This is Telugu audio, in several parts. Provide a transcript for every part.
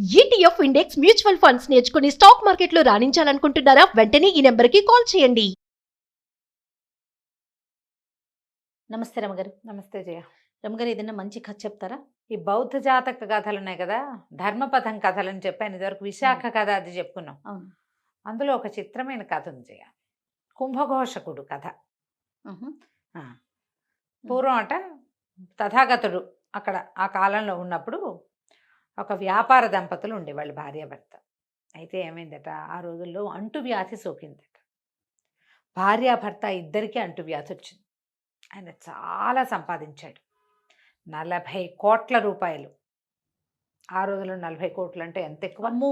ఈటీఎఫ్ ఇండెక్స్ మ్యూచువల్ ఫండ్స్ నేర్చుకుని స్టాక్ మార్కెట్లో రాణించాలనుకుంటున్నారా? వెంటనే ఈ నెంబర్కి కాల్ చేయండి. నమస్తే రమగారు. నమస్తే జయ. రమగారు, ఏదైనా మంచి కథ చెప్తారా? ఈ బౌద్ధ జాతక కథలు ఉన్నాయి కదా, ధర్మపథం కథలని చెప్పాను ఇదివరకు. విశాఖ కథ అది చెప్పుకున్నాం. అవును. అందులో ఒక చిత్రమైన కథ ఉంది జయ. కుంభఘోషకుడు కథ. పూర్వం అట తథాగతుడు అక్కడ ఆ కాలంలో ఉన్నప్పుడు ఒక వ్యాపార దంపతులు ఉండేవాళ్ళు, భార్యాభర్త. అయితే ఏమైందట, ఆ రోజుల్లో అంటువ్యాధి సోకిందట. భార్యాభర్త ఇద్దరికీ అంటువ్యాధి వచ్చింది. ఆయన చాలా సంపాదించాడు, 40 కోట్ల రూపాయలు. ఆ రోజుల్లో 40 కోట్లు అంటే ఎంత ఎక్కువ. అమ్మో.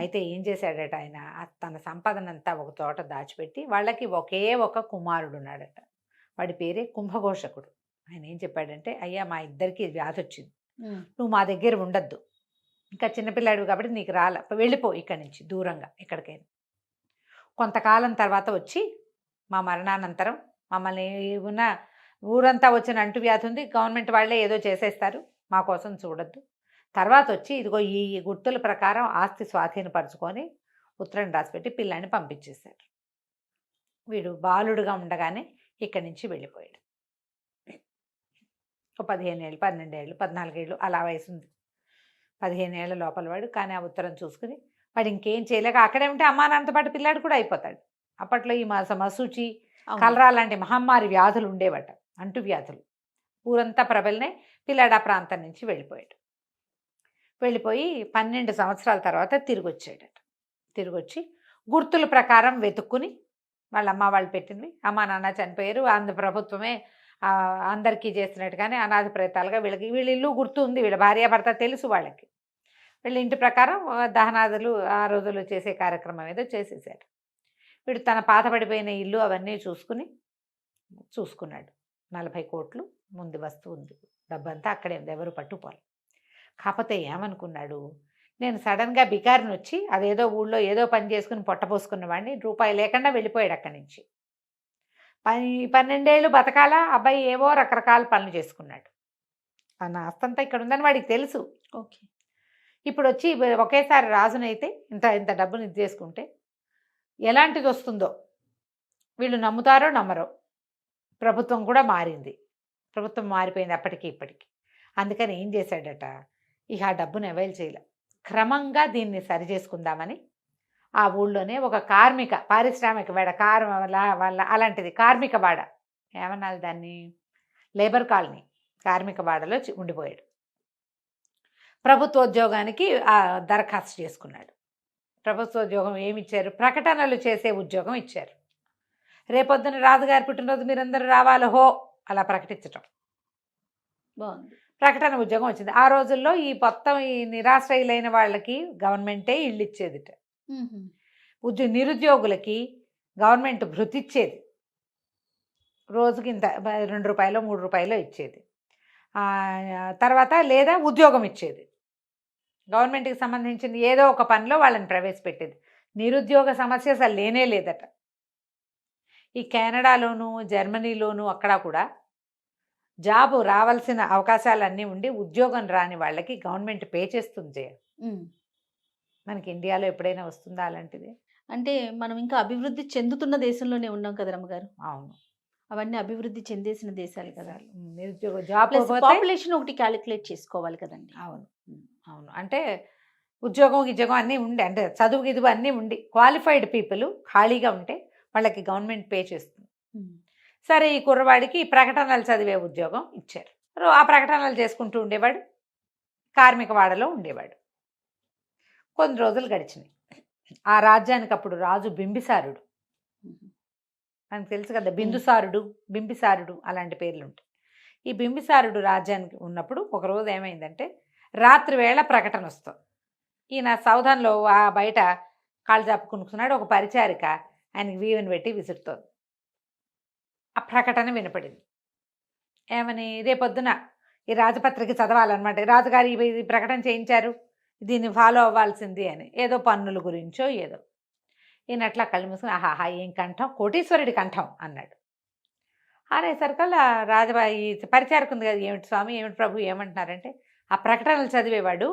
అయితే ఏం చేశాడట ఆయన, తన సంపదనంతా ఒక చోట దాచిపెట్టి వాళ్ళకి ఒకే ఒక కుమారుడు ఉన్నాడట. వాడి పేరే కుంభఘోషకుడు. ఆయన ఏం చెప్పాడంటే, అయ్యా మా ఇద్దరికి వ్యాధి వచ్చింది, నువ్వు మా దగ్గర ఉండద్దు, ఇంకా చిన్నపిల్లాడు కాబట్టి నీకు వెళ్ళిపో ఇక్కడి నుంచి దూరంగా ఎక్కడికైనా. కొంతకాలం తర్వాత వచ్చి మా మరణానంతరం మమ్మల్ని ఉన్న ఊరంతా వచ్చిన అంటువ్యాధి ఉంది, గవర్నమెంట్ వాళ్ళే ఏదో చేసేస్తారు, మా కోసం చూడొద్దు. తర్వాత వచ్చి ఇదిగో ఈ గుర్తుల ప్రకారం ఆస్తి స్వాధీనపరుచుకొని ఉత్తరం రాసిపెట్టి పిల్లాన్ని పంపించేశారు. వీడు బాలుడుగా ఉండగానే ఇక్కడి నుంచి వెళ్ళిపోయాడు. ఒక 15 ఏళ్ళు, 12 ఏళ్ళు, 14 ఏళ్ళు అలా వయసు ఉంది. 15 ఏళ్ల లోపల వాడు. కానీ ఆ ఉత్తరం చూసుకుని వాడు ఇంకేం చేయలేక అక్కడే ఉంటే అమ్మా నాన్నతో పాటు పిల్లాడు కూడా అయిపోతాడు. అప్పట్లో ఈ మసూచి, కలరా లాంటి మహమ్మారి వ్యాధులు ఉండేవట, అంటువ్యాధులు. ఊరంతా ప్రబలినే. పిల్లాడు ఆ ప్రాంతం నుంచి వెళ్ళిపోయి 12 సంవత్సరాల తర్వాత తిరిగి వచ్చాడట. తిరిగి వచ్చి గుర్తుల ప్రకారం వెతుక్కుని వాళ్ళ అమ్మ వాళ్ళు పెట్టినవి, అమ్మా నాన్న చనిపోయారు, ఆంధ్ర ప్రభుత్వమే అందరికీ చేస్తున్నట్టుగానే అనాథ ప్రేతాలుగా వీళ్ళ ఇల్లు గుర్తు ఉంది, వీళ్ళ భార్యాభర్త తెలుసు వాళ్ళకి. వీళ్ళ ఇంటి ప్రకారం దహనాదులు ఆ రోజుల్లో చేసే కార్యక్రమం ఏదో చేసేసారు. వీడు తన పాత పడిపోయిన ఇల్లు అవన్నీ చూసుకున్నాడు. 40 కోట్లు ముందు వస్తువు ఉంది, డబ్బంతా అక్కడే ఉంది, ఎవరు పట్టుకోవాలి. కాకపోతే ఏమనుకున్నాడు, నేను సడన్గా బికారిని వచ్చి అదేదో ఊళ్ళో ఏదో పని చేసుకుని పొట్టపోసుకున్న వాడిని, రూపాయి లేకుండా వెళ్ళిపోయాడు అక్కడి నుంచి. 12 ఏళ్ళు బతకాల అబ్బాయి ఏవో రకరకాల పనులు చేసుకున్నాడు. ఆ ఆస్తంతా ఇక్కడ ఉందని వాడికి తెలుసు. ఓకే. ఇప్పుడు వచ్చి ఒకేసారి రాజునైతే ఇంత డబ్బుని ఇది చేసుకుంటే ఎలాంటిది వస్తుందో వీళ్ళు నమ్ముతారో నమ్మరో. ప్రభుత్వం కూడా మారింది, ప్రభుత్వం మారిపోయింది అప్పటికి ఇప్పటికి. అందుకని ఏం చేశాడట, ఇక ఆ డబ్బును అవైల్ చేయలే. క్రమంగా దీన్ని సరి చేసుకుందామని ఆ ఊళ్ళోనే ఒక పారిశ్రామిక వాడ, వాళ్ళ అలాంటిది కార్మిక వాడ, ఏమన్నాలి దాన్ని, లేబర్ కాలనీ, కార్మిక వాడలో ఉండిపోయాడు. ప్రభుత్వోద్యోగానికి దరఖాస్తు చేసుకున్నాడు. ప్రభుత్వోద్యోగం ఏమిచ్చారు, ప్రకటనలు చేసే ఉద్యోగం ఇచ్చారు. రేపొద్దున రాజుగారి పుట్టినరోజు మీరందరూ రావాలో హో అలా ప్రకటించటం. బాగుంది. ప్రకటన ఉద్యోగం వచ్చింది. ఆ రోజుల్లో ఈ మొత్తం ఈ నిరాశ్రయులైన వాళ్ళకి గవర్నమెంటే ఇళ్ళు ఇచ్చేదిట. నిరుద్యోగులకి గవర్నమెంట్ భృతిచ్చేది, రోజుకి ఇంత 2 రూపాయలు 3 రూపాయలు ఇచ్చేది. తర్వాత లేదా ఉద్యోగం ఇచ్చేది, గవర్నమెంట్కి సంబంధించింది ఏదో ఒక పనిలో వాళ్ళని ప్రవేశపెట్టేది. నిరుద్యోగ సమస్య అసలు లేనే లేదట. ఈ కెనడాలోను జర్మనీలోను అక్కడ కూడా జాబు రావాల్సిన అవకాశాలన్నీ ఉండి ఉద్యోగం రాని వాళ్ళకి గవర్నమెంట్ పే చేస్తుంది. మనకి ఇండియాలో ఎప్పుడైనా వస్తుందా అలాంటిది? అంటే మనం ఇంకా అభివృద్ధి చెందుతున్న దేశంలోనే ఉన్నాం కదా రమ్మగారు. అవును, అవన్నీ అభివృద్ధి చెందేసిన దేశాలు కదా. నిరుద్యోగ జాబ్ పాపులేషన్ ఒకటి క్యాలిక్యులేట్ చేసుకోవాలి కదండి. అవును అవును. అంటే ఉద్యోగం అన్నీ ఉండి, అంటే చదువు గిదువు అన్నీ ఉండి క్వాలిఫైడ్ పీపుల్ ఖాళీగా ఉంటే వాళ్ళకి గవర్నమెంట్ పే చేస్తుంది. సరే, ఈ కుర్రవాడికి ప్రకటనలు చదివే ఉద్యోగం ఇచ్చారు. ఆ ప్రకటనలు చేసుకుంటూ ఉండేవాడు, కార్మిక వాడలో ఉండేవాడు. కొన్ని రోజులు గడిచినాయి. ఆ రాజ్యానికి అప్పుడు రాజు బింబిసారుడు. మనకు తెలుసు కదా, బిందుసారుడు, బింబిసారుడు అలాంటి పేర్లు ఉంటాయి. ఈ బింబిసారుడు రాజ్యానికి ఉన్నప్పుడు ఒకరోజు ఏమైందంటే, రాత్రి వేళ ప్రకటన వస్తుంది. ఈయన సౌధంలో ఆ బయట కాళ్ళు చాపుకునుకున్నాడు. ఒక పరిచారిక ఆయనకి వీవెని పెట్టి విసురుతోంది. ఆ ప్రకటన వినపడింది. ఏమని, రేపొద్దున ఈ రాజపత్రిక చదవాలన్నమాట, రాజుగారు ఈ ప్రకటన చేయించారు, దీన్ని ఫాలో అవ్వాల్సింది అని. ఏదో పన్నుల గురించో ఏదో. ఈయన అట్లా కళ్ళు మూసుకుని, ఆహాహా ఏం కంఠం, కోటీశ్వరుడి కంఠం అన్నాడు. అనేసరికల్లా పరిచారకుంది కదా, ఏమిటి స్వామి, ఏమిటి ప్రభు, ఏమంటున్నారంటే, ఆ ప్రకటనలు చదివేవాడు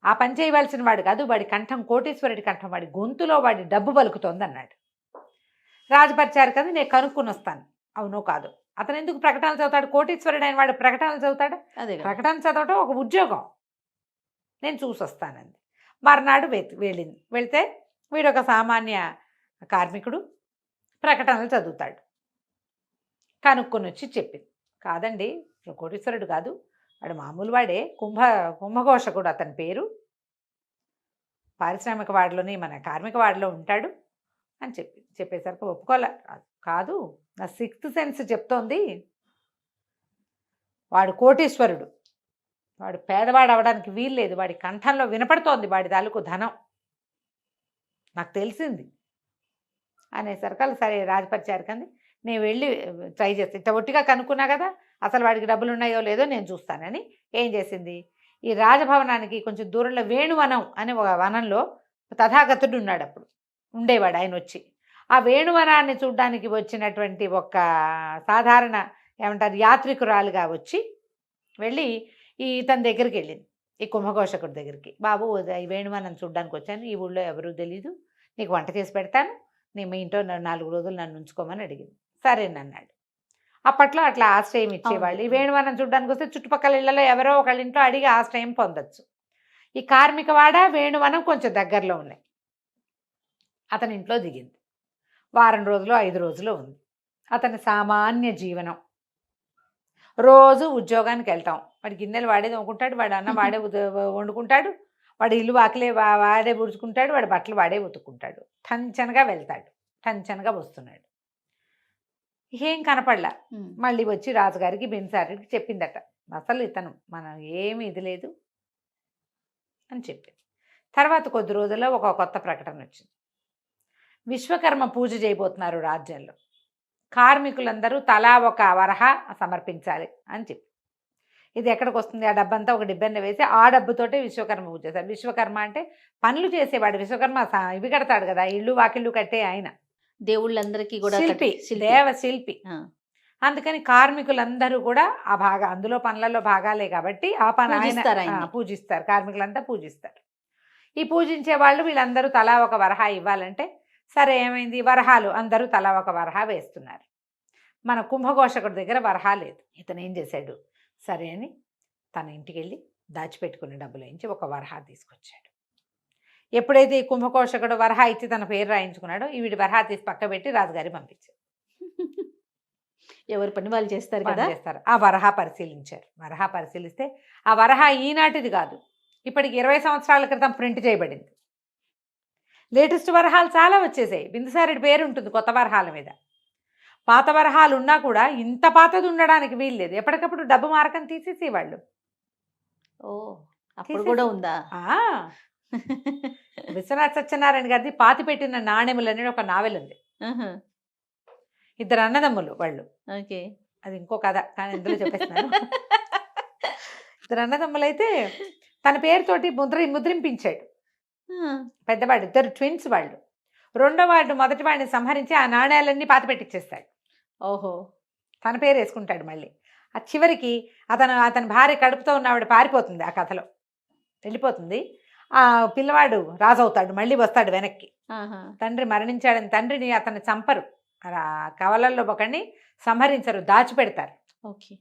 ఆ పని చేయవలసిన వాడు కాదు, వాడి కంఠం కోటీశ్వరుడి కంఠం, వాడి గొంతులో వాడి డబ్బు పలుకుతోంది అన్నాడు. రాజపరిచారు కదా, నేను కనుక్కుని వస్తాను. అవునో కాదు. అతను ఎందుకు ప్రకటనలు చదువుతాడు? కోటీశ్వరుడు అయిన వాడు ప్రకటనలు చదువుతాడు? అదే కదా. ప్రకటన చదవటం ఒక ఉద్యోగం. నేను చూసొస్తానంది. మర్నాడు వెళ్ళింది. వెళ్తే వీడొక సామాన్య కార్మికుడు ప్రకటనలు చదువుతాడు. కనుక్కొని వచ్చి చెప్పింది, కాదండి కోటీశ్వరుడు కాదు, వాడు మామూలు వాడే, కుంభఘోషకుడు అతని పేరు, పారిశ్రామిక వాడలోని మన కార్మిక వాడలో ఉంటాడు అని చెప్పేసరికి ఒప్పుకోలే. కాదు, నా సిక్స్త్ సెన్స్ చెప్తోంది వాడు కోటీశ్వరుడు, వాడు పేదవాడు అవడానికి వీల్లేదు, వాడి కంఠంలో వినపడుతోంది వాడి తాలూకు ధనం, నాకు తెలిసింది అనేసరికి సరే రాజపరిచారు కంది, నేను వెళ్ళి ట్రై చేస్తాను, ఇట్ట ఒట్టిగా కనుక్కున్నా కదా, అసలు వాడికి డబ్బులు ఉన్నాయో లేదో నేను చూస్తానని ఏం చేసింది, ఈ రాజభవనానికి కొంచెం దూరంలో వేణువనం అనే ఒక వనంలో తథాగతుడు ఉన్నాడు, అప్పుడు ఉండేవాడు ఆయన. వచ్చి ఆ వేణువనాన్ని చూడ్డానికి వచ్చినటువంటి ఒక సాధారణ ఏమంటారు యాత్రికురాలుగా వచ్చి వెళ్ళి ఇతని దగ్గరికి వెళ్ళింది, ఈ కుంభఘోషకుడి దగ్గరికి. బాబు, ఈ వేణువనం చూడ్డానికి వచ్చాను, ఈ ఊళ్ళో ఎవరూ తెలీదు, నీకు వంట చేసి పెడతాను, నీ మీ ఇంట్లో 4 రోజులు నన్ను ఉంచుకోమని అడిగింది. సరేనన్నాడు. అప్పట్లో అట్లా ఆశ్రయం ఇచ్చేవాళ్ళు. ఈ వేణువనం చూడ్డానికి వస్తే చుట్టుపక్కల ఇళ్లలో ఎవరో ఒకళ్ళ ఇంట్లో అడిగి ఆశ్రయం పొందొచ్చు. ఈ కార్మికవాడ వేణువనం కొంచెం దగ్గరలో ఉన్నాయి. అతని ఇంట్లో దిగింది. వారం రోజులు 5 రోజులు ఉంది. అతని సామాన్య జీవనం, రోజు ఉద్యోగానికి వెళ్తాం, వాడి గిన్నెలు వాడే తోముకుంటాడు, వాడు అన్నం వాడే వండుకుంటాడు, వాడి ఇల్లు వాకిలే వాడే పుడుచుకుంటాడు, వాడి బట్టలు వాడే ఉతుక్కుంటాడు, టంచనగా వెళ్తాడు, టంచనగా వస్తున్నాడు. ఏం కనపడలా. మళ్ళీ వచ్చి రాజుగారికి బిన్సారికి చెప్పిందట, అసలు ఇతను మనం ఏమి ఇది లేదు అని చెప్పింది. తర్వాత కొద్ది రోజుల్లో ఒక కొత్త ప్రకటన వచ్చింది, విశ్వకర్మ పూజ చేయబోతున్నారు రాజ్యంలో, కార్మికులందరూ తలా ఒక వరహ సమర్పించాలి అని చెప్పి. ఇది ఎక్కడికి వస్తుంది, ఆ డబ్బంతా ఒక డిబ్బెన్న వేసి ఆ డబ్బుతోటే విశ్వకర్మ పూజ చేశారు. విశ్వకర్మ అంటే పనులు చేసేవాడు, విశ్వకర్మ ఇవి కడతాడు కదా, ఇల్లు వాకిళ్ళు కట్టే ఆయన, దేవుళ్ళందరికీ కూడా దేవశిల్పి. అందుకని కార్మికులందరూ కూడా ఆ అందులో పనులలో భాగాలే కాబట్టి ఆ పని ఆయన పూజిస్తారు, కార్మికులంతా పూజిస్తారు. ఈ పూజించే వాళ్ళు వీళ్ళందరూ తలా ఒక వరహ ఇవ్వాలంటే సరే ఏమైంది, వరహాలు అందరూ తలా ఒక వరహ వేస్తున్నారు. మన కుంభఘోషకుడి దగ్గర వరహ లేదు. ఇతను ఏం చేశాడు, సరే అని తన ఇంటికి వెళ్ళి దాచిపెట్టుకున్న డబ్బులు వేయించి ఒక వరహ తీసుకొచ్చాడు. ఎప్పుడైతే ఈ కుంభఘోషకుడు వరహ ఇచ్చి తన పేరు రాయించుకున్నాడో, వీడి వరహ తీసి పక్క పెట్టి రాజుగారి పంపించారు. ఎవరి పని వాళ్ళు చేస్తారు కదా. ఆ వరహ పరిశీలించారు. వరహ పరిశీలిస్తే ఆ వరహ ఈనాటిది కాదు, ఇప్పటికి 20 సంవత్సరాల క్రితం ప్రింట్ చేయబడింది. లేటెస్ట్ వరహాలు చాలా వచ్చేసాయి. బిందుసారుడి పేరు ఉంటుంది కొత్త వరహాల మీద. పాత వరహాలు ఉన్నా కూడా ఇంత పాతది ఉండడానికి వీల్లేదు. ఎప్పటికప్పుడు డబ్బు మార్కం తీసేసేవాళ్ళు. ఓ, అప్పుడు కూడా ఉందా? విశ్వనాథ సత్యనారాయణ గారిది పాతి పెట్టిన నాణెములు అనేది ఒక నావెల్ ఉంది. 2 అన్నదమ్ములు వాళ్ళు. ఓకే, అది ఇంకో కథ, కానీ ఇందులో చెప్పేస్తున్నాను. 2 అన్నదమ్ములు అయితే తన పేరుతోటి ముద్రింపించాడు. పెద్దవాడు, 2 ట్విన్స్ వాళ్ళు. రెండో వాడు మొదటి వాడిని సంహరించి ఆ నాణ్యాలన్నీ పాతి పెట్టించేస్తాడు. ఓహో, తన పేరు వేసుకుంటాడు. మళ్ళీ ఆ చివరికి అతని భార్య కడుపుతో ఉన్నవాడు పారిపోతుంది, ఆ కథలో వెళ్ళిపోతుంది. ఆ పిల్లవాడు రాజు అవుతాడు, మళ్ళీ వస్తాడు వెనక్కి. తండ్రి మరణించాడని తండ్రిని అతన్ని చంపరు, కవలల్లో ఒకడిని సంహరించరు, దాచిపెడతారు. ఓకే,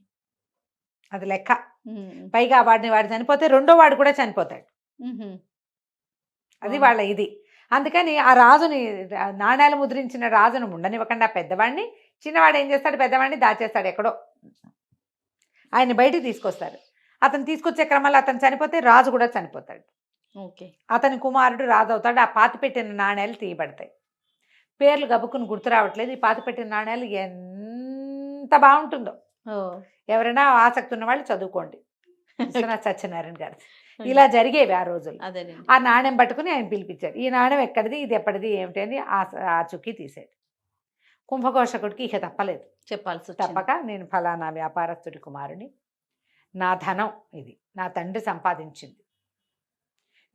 అది లెక్క. పైగా వాడు చనిపోతే రెండో వాడు కూడా చనిపోతాడు. అది వాళ్ళ ఇది. అందుకని ఆ రాజుని, నాణ్యాలు ముద్రించిన రాజును ఉండనివ్వకుండా పెద్దవాడిని, చిన్నవాడు ఏం చేస్తాడు, పెద్దవాడిని దాచేస్తాడు ఎక్కడో. ఆయన బయటికి తీసుకొస్తారు. అతను తీసుకొచ్చే క్రమంలో అతను చనిపోతే రాజు కూడా చనిపోతాడు. ఓకే, అతని కుమారుడు రాజు అవుతాడు. ఆ పాతి పెట్టిన నాణ్యాలు తీయబడతాయి. పేర్లు గబుక్కుని గుర్తు రావట్లేదు. ఈ పాతి పెట్టిన నాణ్యాలు ఎంత బాగుంటుందో, ఎవరైనా ఆసక్తి ఉన్న వాళ్ళు చదువుకోండి. విశ్వనాథ సత్యనారాయణ గారు. ఇలా జరిగేవి ఆ రోజులు. ఆ నాణ్యం పట్టుకుని ఆయన పిలిపించాడు. ఈ నాణ్యం ఎక్కడిది, ఇది ఎప్పటిది, ఏమిటి అని ఆ చుక్కి తీసాడు. కుంభఘోషకుడికి ఇక తప్పలేదు, చెప్పాల్సి తప్పక నేను ఫలానా వ్యాపారస్తుడి కుమారుని, నా ధనం ఇది, నా తండ్రి సంపాదించింది,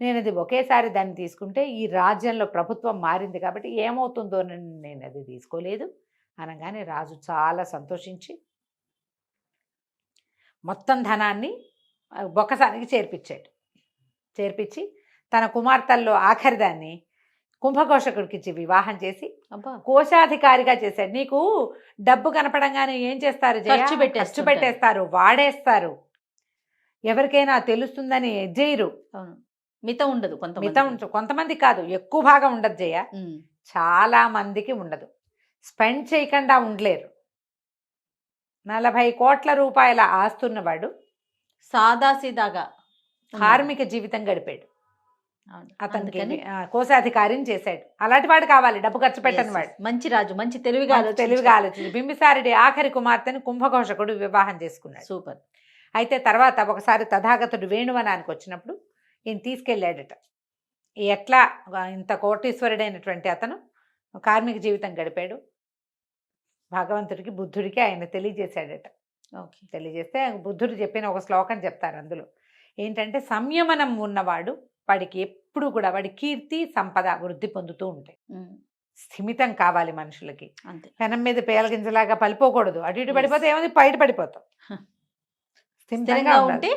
నేను అది ఒకేసారి దాన్ని తీసుకుంటే ఈ రాజ్యంలో ప్రభుత్వం మారింది కాబట్టి ఏమవుతుందో నేను అది తీసుకోలేదు అనగానే రాజు చాలా సంతోషించి మొత్తం ధనాన్ని బొక్కసానికి చేర్పించాడు. చేర్పించి తన కుమార్తెల్లో ఆఖరిదాన్ని కుంభకోశకుడికి ఇచ్చి వివాహం చేసి అబ్బా కోశాధికారిగా చేశాడు. నీకు డబ్బు కనపడంగానే ఏం చేస్తారు జయ? ఖర్చు పెట్టేస్తుంటారు. ఖర్చు పెట్టేస్తారు, వాడేస్తారు. ఎవరికైనా తెలుస్తుందని చేయరు. అవును, మితం ఉండదు మితం కొంతమంది కాదు, ఎక్కువ భాగం ఉండదు జయ. చాలా మందికి ఉండదు. స్పెండ్ చేయకుండా ఉండలేరు. 40 కోట్ల రూపాయల ఆస్తున్నవాడు సాదాసీదాగా కార్మిక జీవితం గడిపాడు. అవును. అతనికి అందుకని కోశాధికారిని చేశాడు. అలాంటి వాడు కావాలి, డబ్బు ఖర్చు పెట్టని yes, వాడు. yes. మంచి రాజు, మంచి తెలివిగా తెలివిగా ఆలోచించి బింబిసారుడి ఆఖరి కుమార్తెను కుంభకోశకుడు వివాహం చేసుకున్నాడు. సూపర్. అయితే తర్వాత ఒకసారి తథాగతుడు వేణువనానికి వచ్చినప్పుడు ఈయన తీసుకెళ్ళాడట. ఎట్లా ఇంత కోటీశ్వరుడైనటువంటి అతను కార్మిక జీవితం గడిపాడు. భగవంతుడికి బుద్ధుడికి ఆయన తెలియజేశాడట. ఓకే. తెలియజేస్తే బుద్ధుడు చెప్పిన ఒక శ్లోకం చెప్తారు అందులో. ఏంటంటే సంయమనం ఉన్నవాడు వాడికి ఎప్పుడు కూడా వాడి కీర్తి సంపద వృద్ధి పొందుతూ ఉంటాయి. స్థిమితం కావాలి మనుషులకి. అంతే. పెనం మీద పేలగింజలాగా పలిపోకూడదు. అటు ఇటు పడిపోతే ఏముంది, బయట పడిపోతాం. స్థిరంగా ఉంటే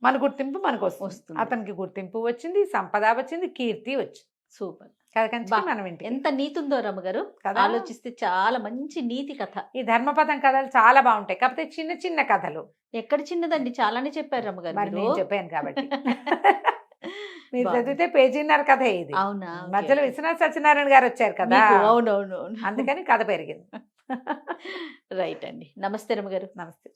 మన గుర్తింపు మనకు వస్తుంది. అతనికి గుర్తింపు వచ్చింది, సంపద వచ్చింది, కీర్తి వచ్చింది. సూపర్. కనుక మనం ఇంటికి ఎంత నీతి ఉందో రమ్మగారు, కదా. ఆలోచిస్తే చాలా మంచి నీతి కథ. ఈ ధర్మపదం కథలు చాలా బాగుంటాయి. కాకపోతే చిన్న చిన్న కథలు. ఎక్కడ చిన్నదండి, చాలానే చెప్పారు రమ్మగారు. మరి మీరు. నేను చెప్పాను కాబట్టి మీరు బాగుంది. చదివితే పేజీన్నర కథ ఇది. అవునా? ఓకే, మధ్యలో ఓకే. విశ్వనాథ్ సత్యనారాయణ గారు వచ్చారు కదా, మీకు అవునవును. అందుకని కథ పెరిగింది. రైట్ అండి. నమస్తే రమ్మగారు. నమస్తే.